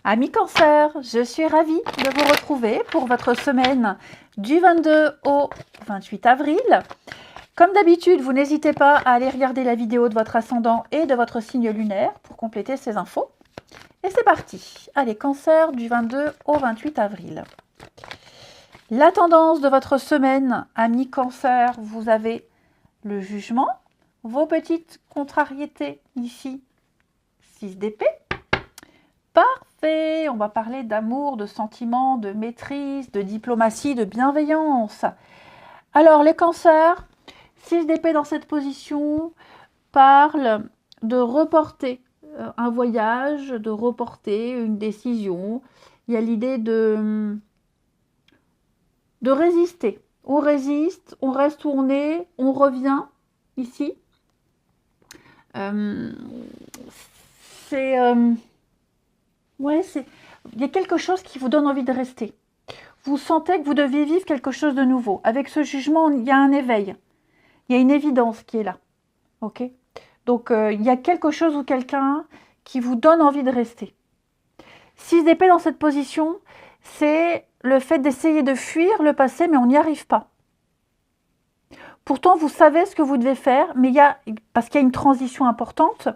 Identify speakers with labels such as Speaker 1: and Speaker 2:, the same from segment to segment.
Speaker 1: Amis Cancer, je suis ravie de vous retrouver pour votre semaine du 22 au 28 avril. Comme d'habitude, vous n'hésitez pas à aller regarder la vidéo de votre ascendant et de votre signe lunaire pour compléter ces infos. Et c'est parti. Allez, Cancer du 22 au 28 avril. La tendance de votre semaine, amis Cancer, vous avez le jugement, vos petites contrariétés ici, 6 d'épée. Parfait, on va parler d'amour, de sentiments, de maîtrise, de diplomatie, de bienveillance. Alors les cancers, 6 d'épée dans cette position parle de reporter un voyage, de reporter une décision. Il y a l'idée de résister. On résiste, on reste où on est, on revient ici. Ouais, il y a quelque chose qui vous donne envie de rester. Vous sentez que vous devez vivre quelque chose de nouveau. Avec ce jugement, il y a un éveil. Il y a une évidence qui est là. Ok ? Donc, il y a quelque chose ou quelqu'un qui vous donne envie de rester. 6 d'épée dans cette position, c'est le fait d'essayer de fuir le passé, mais on n'y arrive pas. Pourtant, vous savez ce que vous devez faire, mais parce qu'il y a une transition importante,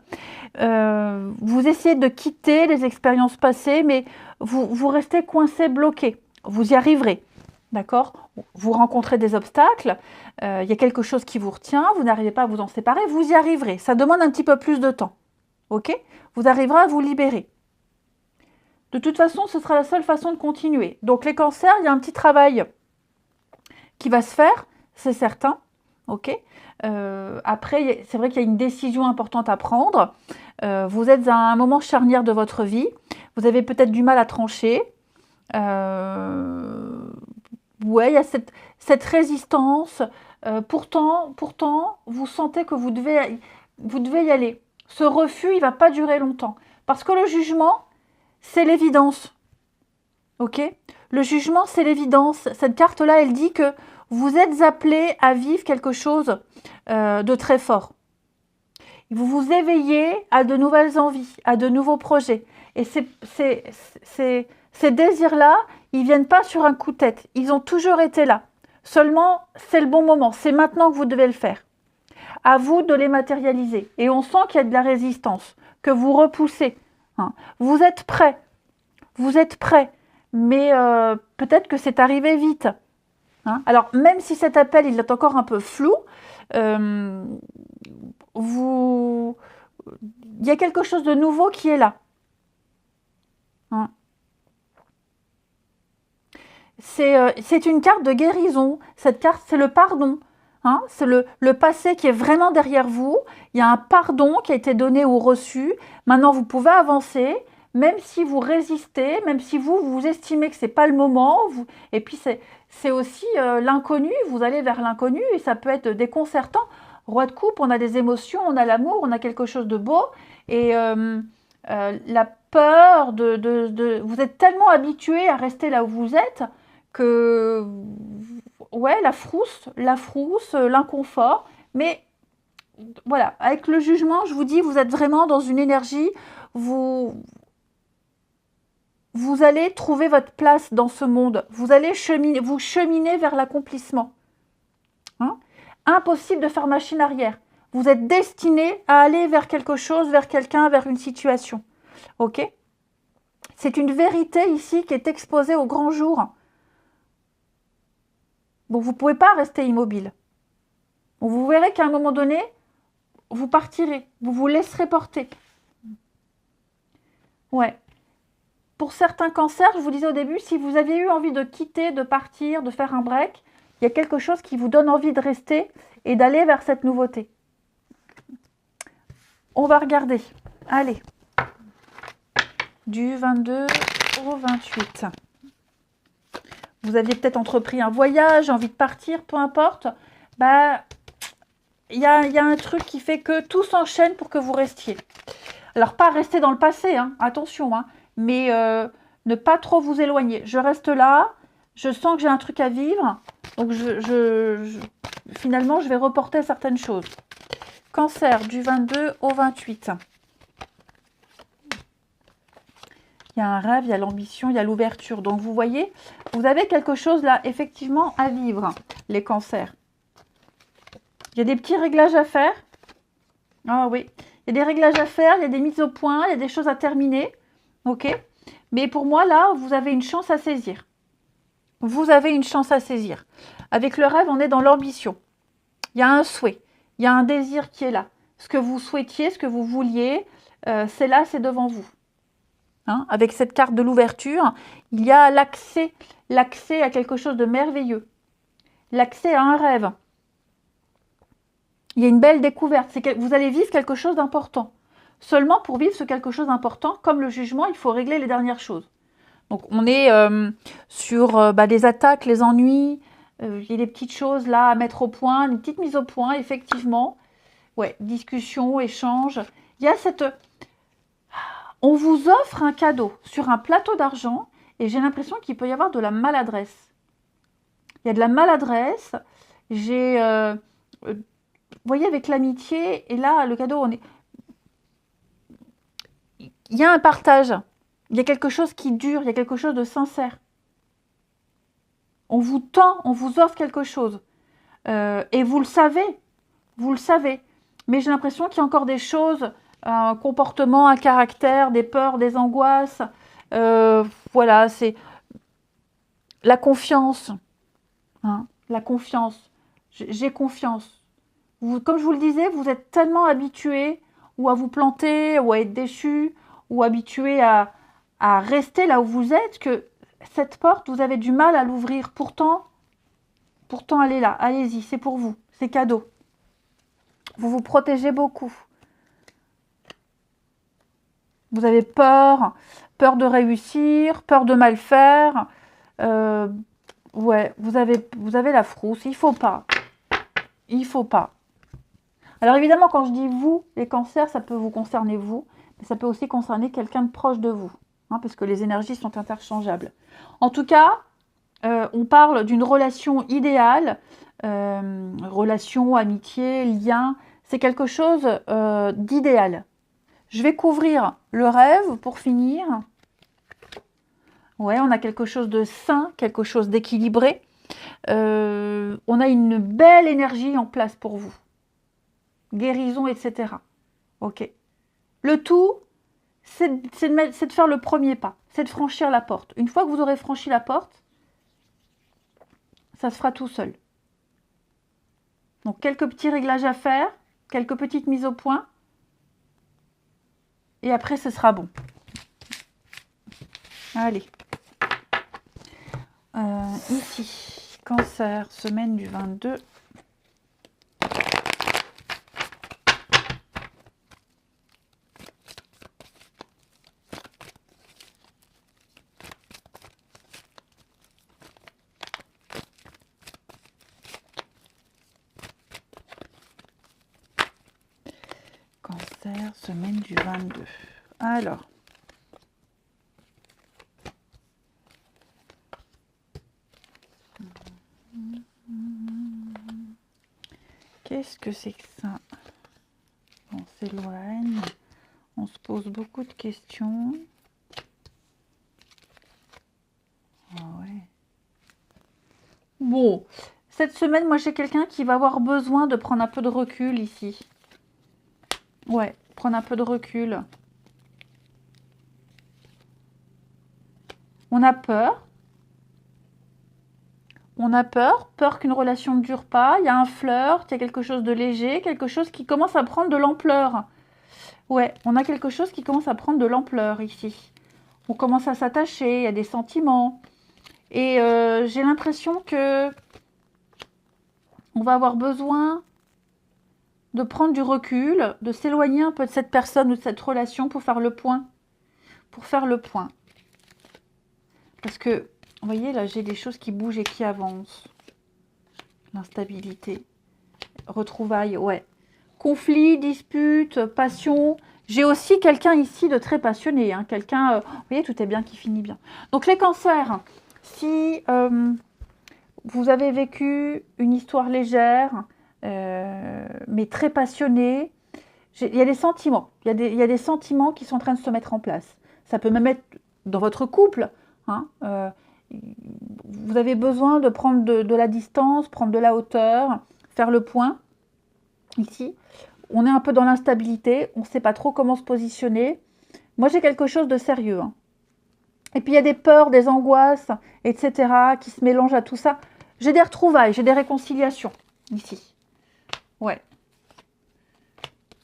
Speaker 1: vous essayez de quitter les expériences passées, mais vous restez coincé, bloqué. Vous y arriverez, d'accord ? Vous rencontrez des obstacles, il y a quelque chose qui vous retient, vous n'arrivez pas à vous en séparer, vous y arriverez. Ça demande un petit peu plus de temps, ok ? Vous arriverez à vous libérer. De toute façon, ce sera la seule façon de continuer. Donc les cancers, il y a un petit travail qui va se faire, c'est certain. Ok. Après, c'est vrai qu'il y a une décision importante à prendre. Vous êtes à un moment charnière de votre vie. Vous avez peut-être du mal à trancher. Ouais, il y a cette résistance. Pourtant, vous sentez que vous devez y aller. Ce refus, il ne va pas durer longtemps. Parce que le jugement, c'est l'évidence. Ok ? Le jugement, c'est l'évidence. Cette carte-là, elle dit que vous êtes appelé à vivre quelque chose de très fort. Vous vous éveillez à de nouvelles envies, à de nouveaux projets. Et ces désirs-là, ils ne viennent pas sur un coup de tête. Ils ont toujours été là. Seulement, c'est le bon moment. C'est maintenant que vous devez le faire. À vous de les matérialiser. Et on sent qu'il y a de la résistance, que vous repoussez. Hein. Vous êtes prêts. Vous êtes prêts. Mais peut-être que c'est arrivé vite. Hein. Alors, même si cet appel, il est encore un peu flou, il y a quelque chose de nouveau qui est là. Hein. C'est une carte de guérison. Cette carte, c'est le pardon. Hein. C'est le passé qui est vraiment derrière vous. Il y a un pardon qui a été donné ou reçu. Maintenant, vous pouvez avancer. Même si vous résistez, même si vous estimez que ce n'est pas le moment, et puis c'est aussi l'inconnu, vous allez vers l'inconnu, et ça peut être déconcertant. Roi de coupe, on a des émotions, on a l'amour, on a quelque chose de beau, et la peur vous êtes tellement habitué à rester là où vous êtes, que, ouais, la frousse, l'inconfort, mais voilà, avec le jugement, je vous dis, vous êtes vraiment dans une énergie, vous allez trouver votre place dans ce monde. Vous allez cheminer vers l'accomplissement. Hein ? Impossible de faire machine arrière. Vous êtes destiné à aller vers quelque chose, vers quelqu'un, vers une situation. Ok ? C'est une vérité ici qui est exposée au grand jour. Donc vous ne pouvez pas rester immobile. Donc, vous verrez qu'à un moment donné, vous partirez. Vous vous laisserez porter. Ouais. Pour certains cancers, je vous disais au début, si vous aviez eu envie de quitter, de partir, de faire un break, il y a quelque chose qui vous donne envie de rester et d'aller vers cette nouveauté. On va regarder. Allez. Du 22 au 28. Vous aviez peut-être entrepris un voyage, envie de partir, peu importe. Bah, il y a un truc qui fait que tout s'enchaîne pour que vous restiez. Alors, pas rester dans le passé, hein, attention, hein. Mais ne pas trop vous éloigner. Je reste là, je sens que j'ai un truc à vivre, donc finalement, je vais reporter certaines choses. Cancer, du 22 au 28. il y a un rêve, il y a l'ambition, il y a l'ouverture. Donc, vous voyez, vous avez quelque chose là, effectivement, à vivre, les cancers. Il y a des petits réglages à faire. Ah oui, il y a des réglages à faire, il y a des mises au point, il y a des choses à terminer. Ok? Mais pour moi, là, vous avez une chance à saisir. Vous avez une chance à saisir. Avec le rêve, on est dans l'ambition. Il y a un souhait, il y a un désir qui est là. Ce que vous souhaitiez, ce que vous vouliez, c'est là, c'est devant vous. Hein, avec cette carte de l'ouverture, il y a l'accès à quelque chose de merveilleux. L'accès à un rêve. Il y a une belle découverte. Vous allez vivre quelque chose d'important. Seulement, pour vivre ce quelque chose d'important, comme le jugement, il faut régler les dernières choses. Donc, on est sur des attaques, les ennuis. Il y a des petites choses là à mettre au point, une petite mise au point, effectivement. Ouais, discussion, échange. Il y a cette... On vous offre un cadeau sur un plateau d'argent et j'ai l'impression qu'il peut y avoir de la maladresse. Il y a de la maladresse. Vous voyez, avec l'amitié, et là, le cadeau, il y a un partage. Il y a quelque chose qui dure, il y a quelque chose de sincère. On vous tend, on vous offre quelque chose. Et vous le savez. Mais j'ai l'impression qu'il y a encore des choses... un comportement, un caractère, des peurs, des angoisses. Voilà, c'est la confiance. Hein, la confiance. J'ai confiance. Comme je vous le disais, vous êtes tellement habitué ou à vous planter, ou à être déçu, ou habitué à rester là où vous êtes, que cette porte, vous avez du mal à l'ouvrir. Pourtant, elle est là. Allez-y, c'est pour vous. C'est cadeau. Vous vous protégez beaucoup. Vous avez peur de réussir, peur de mal faire. Ouais, vous avez la frousse. Il faut pas. Alors évidemment, quand je dis vous, les cancers, ça peut vous concerner vous, mais ça peut aussi concerner quelqu'un de proche de vous, hein, parce que les énergies sont interchangeables. En tout cas, on parle d'une relation idéale, relation, amitié, lien. C'est quelque chose d'idéal. Je vais couvrir le rêve pour finir. Ouais, on a quelque chose de sain, quelque chose d'équilibré. On a une belle énergie en place pour vous. Guérison, etc. Ok. Le tout, c'est de faire le premier pas. C'est de franchir la porte. Une fois que vous aurez franchi la porte, ça se fera tout seul. Donc, quelques petits réglages à faire, quelques petites mises au point. Et après, ce sera bon. Allez. Ici, cancer, semaine du 22. Cancer, semaine du 22. Alors. Qu'est-ce que c'est que ça? On s'éloigne. On se pose beaucoup de questions. Ah ouais. Bon, cette semaine, moi j'ai quelqu'un qui va avoir besoin de prendre un peu de recul ici. Ouais, prendre un peu de recul. On a peur. On a peur qu'une relation ne dure pas. Il y a un flirt, il y a quelque chose de léger, quelque chose qui commence à prendre de l'ampleur. Ouais, on a quelque chose qui commence à prendre de l'ampleur ici. On commence à s'attacher, il y a des sentiments. Et j'ai l'impression que on va avoir besoin de prendre du recul, de s'éloigner un peu de cette personne ou de cette relation pour faire le point. Parce que, vous voyez, là, j'ai des choses qui bougent et qui avancent. L'instabilité. Retrouvailles, ouais. Conflit, dispute, passion. J'ai aussi quelqu'un ici de très passionné. Hein, quelqu'un, vous voyez, tout est bien qui finit bien. Donc, les cancers, si vous avez vécu une histoire légère, mais très passionnée, il y a des sentiments. Il y a des sentiments qui sont en train de se mettre en place. Ça peut même être dans votre couple. Hein, vous avez besoin de prendre de la distance, prendre de la hauteur, faire le point. Ici, on est un peu dans l'instabilité, on ne sait pas trop comment se positionner. Moi, j'ai quelque chose de sérieux. Hein. Et puis, il y a des peurs, des angoisses, etc., qui se mélangent à tout ça. J'ai des retrouvailles, j'ai des réconciliations, ici. Ouais.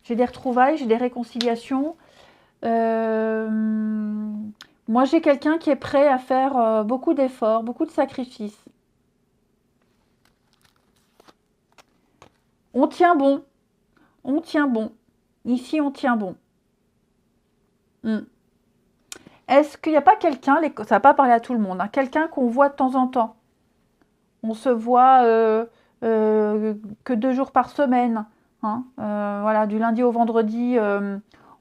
Speaker 1: J'ai des retrouvailles, j'ai des réconciliations. Moi, j'ai quelqu'un qui est prêt à faire beaucoup d'efforts, beaucoup de sacrifices. On tient bon. On tient bon. Ici, on tient bon. Est-ce qu'il n'y a pas quelqu'un, ça ne va pas parler à tout le monde, hein, quelqu'un qu'on voit de temps en temps? On se voit que 2 jours par semaine. Hein, voilà, du lundi au vendredi,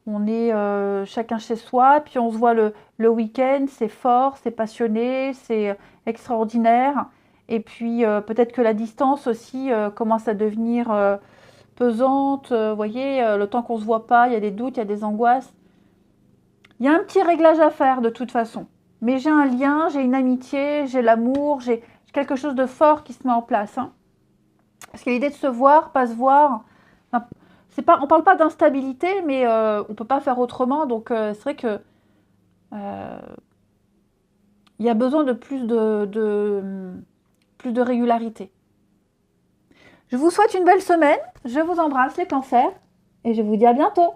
Speaker 1: on est chacun chez soi, puis on se voit le week-end, c'est fort, c'est passionné, c'est extraordinaire. Et puis peut-être que la distance aussi commence à devenir pesante. Vous voyez, le temps qu'on ne se voit pas, il y a des doutes, il y a des angoisses. Il y a un petit réglage à faire de toute façon. Mais j'ai un lien, j'ai une amitié, j'ai l'amour, j'ai quelque chose de fort qui se met en place. Hein. Parce qu'il y a l'idée de se voir, pas se voir. Enfin, c'est pas, on ne parle pas d'instabilité, mais on ne peut pas faire autrement. Donc c'est vrai que il y a besoin de plus de régularité. Je vous souhaite une belle semaine. Je vous embrasse les cancers et je vous dis à bientôt.